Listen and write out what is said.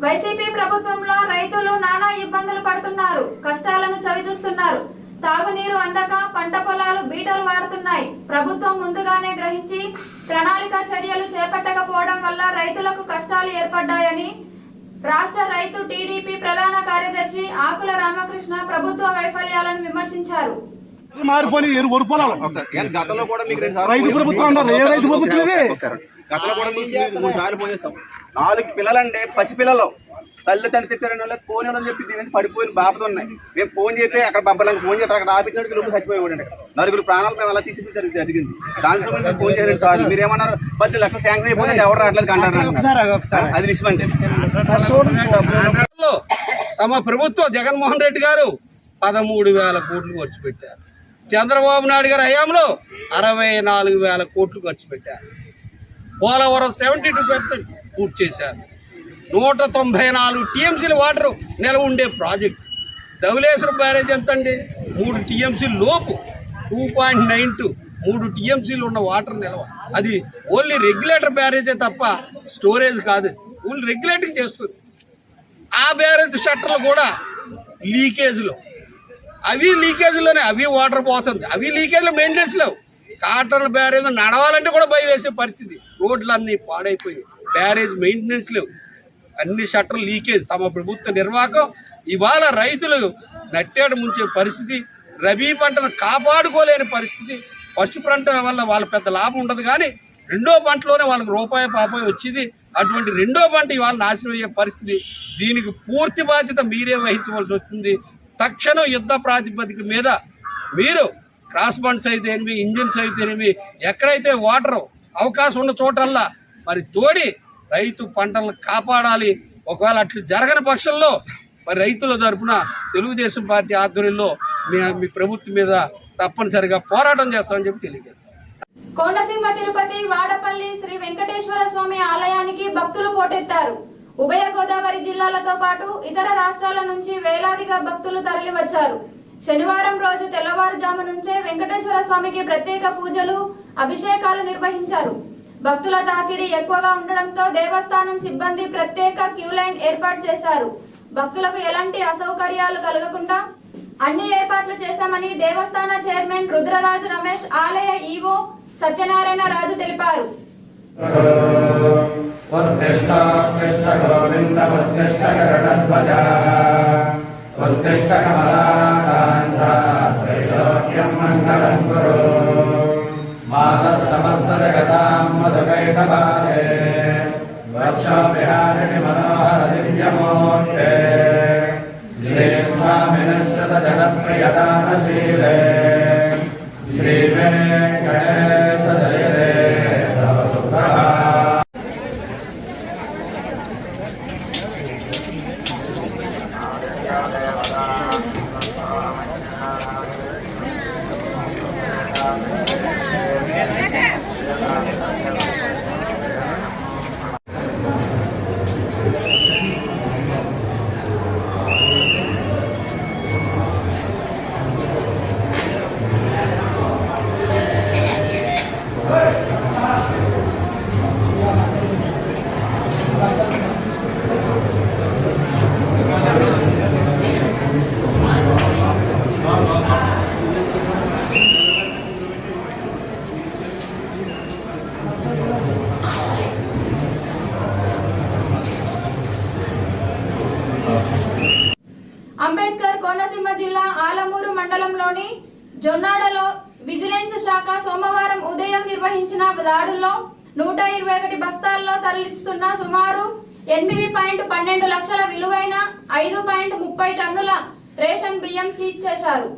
YCP ప్రభుత్వంలో రైతులు నానా ఇబ్బందులు పడుతున్నారు, కష్టాలను చవిచూస్తున్నారు. తాగునీరు అందక పంట పొలాలు బీటలు వారుతున్నాయి. ప్రభుత్వం ముందుగానే గ్రహించి ప్రణాళిక చర్యలు చేపట్టకపోవడం వల్ల రైతులకు కష్టాలు ఏర్పడ్డాయని రాష్ట్ర రైతు టీడీపీ ప్రధాన కార్యదర్శి ఆకుల రామకృష్ణ ప్రభుత్వ వైఫల్యాలను విమర్శించారు. నాలుగు పిల్లలంటే పసిపిల్లలు తల్లి తండ్రి తిట్టారని వాళ్ళకి ఫోన్ ఇవ్వడం చెప్పి దీని పడిపోయిన బాపతో ఉన్నాయి. మేము ఫోన్ చేస్తే అక్కడ పంపడానికి ఫోన్ చేస్తారు, అక్కడ ఆపించినట్టు లోపు చచ్చిపోయేవాడు. నలుగురు ప్రాణాలు మేము అలా తీసుకుంటారు జరిగింది. దాని సంబంధించి ఫోన్ చేయాలి సార్. మీరు ఏమన్నారు 10 లక్షలు శాంక్షన్ అయిపోతుంది, ఎవరు రావట్లేదు అంటారు. అది నిజమంటే తమ ప్రభుత్వం జగన్మోహన్ రెడ్డి గారు 13,000 కోట్లు ఖర్చు పెట్టారు. చంద్రబాబు నాయుడు గారి హయాంలో 64,000 కోట్లు ఖర్చు పెట్టారు. పోలవరం 72% పూర్తి చేశారు. 194 టీఎంసీల వాటర్ నిల్వ ఉండే ప్రాజెక్టు. ధవళేశ్వరం బ్యారేజ్ ఎంత అండి? 3 టీఎంసీ లోపు, 2.92 3 టీఎంసీలు ఉన్న వాటర్ నిల్వ. అది ఓన్లీ రెగ్యులేటర్ బ్యారేజే తప్ప స్టోరేజ్ కాదు, ఓన్లీ రెగ్యులేటింగ్ చేస్తుంది. ఆ బ్యారేజ్ షట్టర్లు కూడా లీకేజ్లో, అవి వాటర్ పోతుంది. అవి లీకేజ్లో మెయింటెనెన్స్ లేవు. కాటన్ బ్యారేజ్ నడవాలంటే కూడా భయం వేసే పరిస్థితి. రోడ్లు అన్నీ పాడైపోయి, బ్యారేజ్ మెయింటెనెన్స్ లేవు, అన్ని షట్టర్లు లీకేజ్. తమ ప్రభుత్వ నిర్వాహకం ఇవాళ రైతులు నట్టేట ముంచే పరిస్థితి, రబీ పంటను కాపాడుకోలేని పరిస్థితి. ఫస్ట్ పంట వల్ల వాళ్ళ పెద్ద లాభం ఉండదు, కానీ రెండో పంటలోనే వాళ్ళకి రూపాయి పాపాయి వచ్చేది. అటువంటి రెండో పంట ఇవాళ నాశనం అయ్యే పరిస్థితి. దీనికి పూర్తి బాధ్యత మీరే వహించవలసి వచ్చింది. తక్షణం యుద్ధ ప్రాతిపదిక మీద మీరు క్రాస్ బండ్స్ అయితేనేమి, ఇంజిన్స్ అయితేనేమి, ఎక్కడైతే వాటర్ అవకాశం ఉన్న చోటల్లా మరి తోడి రైతు పంటలను కాపాడాలి. ఒకవేళ అట్లా జరగని పక్షంలో మరి రైతుల తరఫున తెలుగుదేశం పార్టీ ఆధ్వర్యంలో మీ ప్రభుత్వం మీద తప్పనిసరిగా పోరాటం చేస్తామని చెప్పి తెలియజేస్తాం. కోనసీమ తిరుపతి వాడపల్లి శ్రీ వెంకటేశ్వర స్వామి ఆలయానికి భక్తులు పోటెత్తారు. ఉభయ గోదావరి జిల్లాలతో పాటు ఇతర రాష్ట్రాల నుంచి వేలాదిగా భక్తులు తరలి వచ్చారు. శనివారం రోజు తెల్లవారుజాము నుంచే వెంకటేశ్వర స్వామికి ప్రత్యేక పూజలు, అభిషేకాలు నిర్వహించారు. భక్తుల తాకిడి ఎక్కువగా ఉండడంతో దేవస్థానం సిబ్బంది ప్రత్యేక క్యూ లైన్ ఏర్పాటు చేశారు. భక్తులకు ఎలాంటి అసౌకర్యాలు కలగకుండా అన్ని ఏర్పాట్లు చేశామని దేవస్థాన చైర్మన్ రుద్రరాజు రమేష్, ఆలయ ఈవో సత్యనారాయణ రాజు తెలిపారు. శ్రీ స్వామి జనప్రియదానశీలే శ్రీ వెంకటేశ జయదే తవ సుప్రభా. అంబేద్కర్ కోనసీమ జిల్లా ఆలమూరు మండలంలోని జొన్నాడలో విజిలెన్స్ శాఖ సోమవారం ఉదయం నిర్వహించిన దాడుల్లో 121 బస్తాల్లో తరలిస్తున్న సుమారు 8.12 లక్షల విలువైన 5.30 టన్నుల రేషన్ బియ్యం సీజ్ చేశారు.